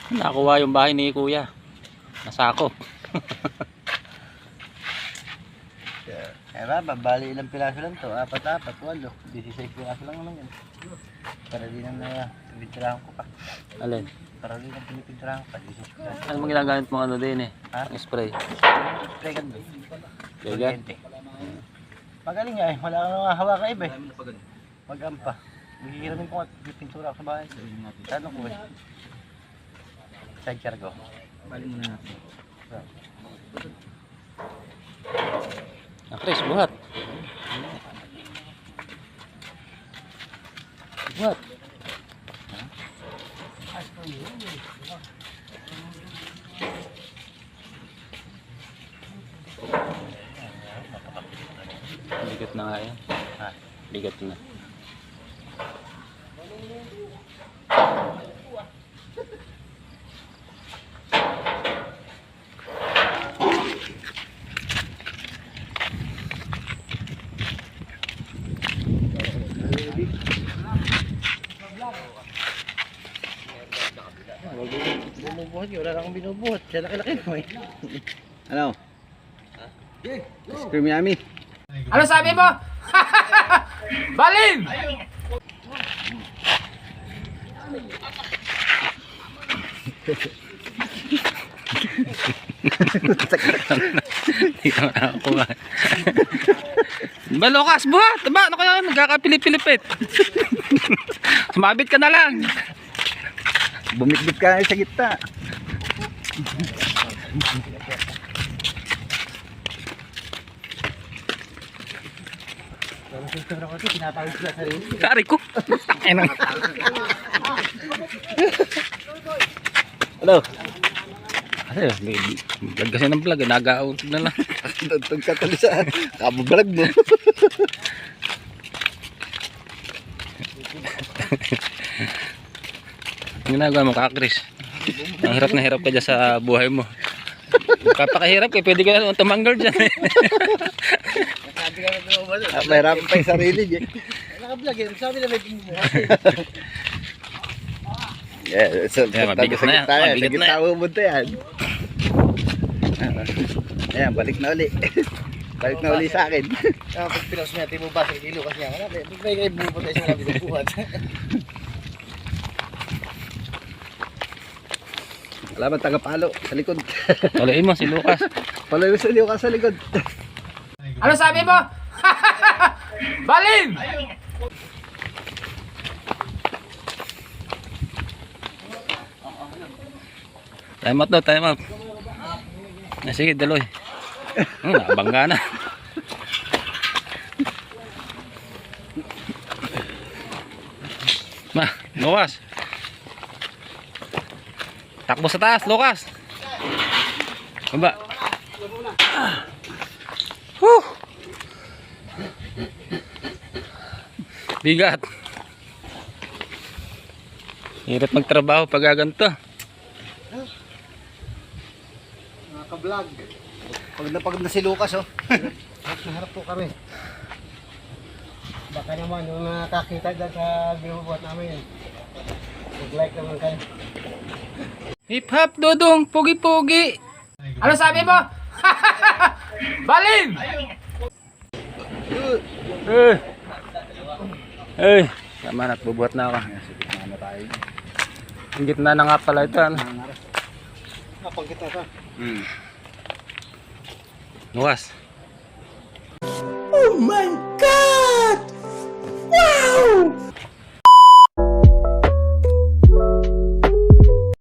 Nakuha yung bahay ni Kuya. Nasakop. Eh ba, bali ilang piraso lang to? 4, 8, 8, 16 piraso lang naman yan. Para di na pinipinturahan ko pa. Alin? Para di na pinipinturahan ko pa. 16 piraso. Ano mo ginagamit mo ano din eh? Ha? Ang spray. Spray ka doon. Vegan? Magaling nga eh. Wala kang nakahawak ka iba eh. Mag-ampa. Magkikiramin ko at pintura ako sa bahay. Tanong ko eh. Sidecar ko. Bali mo na natin. Chris, buhat. Buhat. Bigat na nga yan. Ha? Bigat na. Binubuhat yun. Wala akong binubuhat. Siya laki-laki mo eh. Ano? Scream yummy. Ano sabi mo? Balin! Hindi ka makakuha. Balokas, buhat! Ba, ano kaya nagkakapilip-pilipit? Sumabit ka na lang. Bumit-bit ka na sa gitna. Kari ko. Enang. Hello? Ano yun? Vlog kasi ng vlog. Nagaon na lang. Tugtog ka tali sa kabablog mo. Ang ginagawa mo ka, Chris? Ang hirap na hirap ka dyan sa buhay mo. Kapakahirap ka, pwede ka na tumanggal dyan. Mahirap pa yung sarili niya. Naka-vlog yun. Sabi na may pinubuhat. Yeah, so, Yeah, mabigat na yan. Mabigat na yan. Tawo mo ito yan. Ayan, balik na uli. Balik na uli sa akin. Pag pinos mo natin mo ba sa kilo kasi nga. May kayo bumupot tayo sa mga binubuhat. Wala man taga-palo sa likod. Tuloy mo si Lucas. Palo mo sa Lucas sa likod. Ano sabi mo? Balin! Time out daw, time out. Sige, daloy. Nakabangga na. Lucas. Takbo sa taas, Lucas. Baba. Bigat. Hirap magtrabaho pag gaganto. Naka-vlog. Pagod na si Lucas oh. Harap po kami. Baka naman yung nakakita dyan sa binubuhat namin. Mag-like naman kayo. Hip hop dodong, pugi-pugi. Ano sabi mo? Balin! Tama na, bubuhat na ako. Ang gitna na nga pala ito. Ano? Napagkita ka. Lukas. Oh my God! Wow!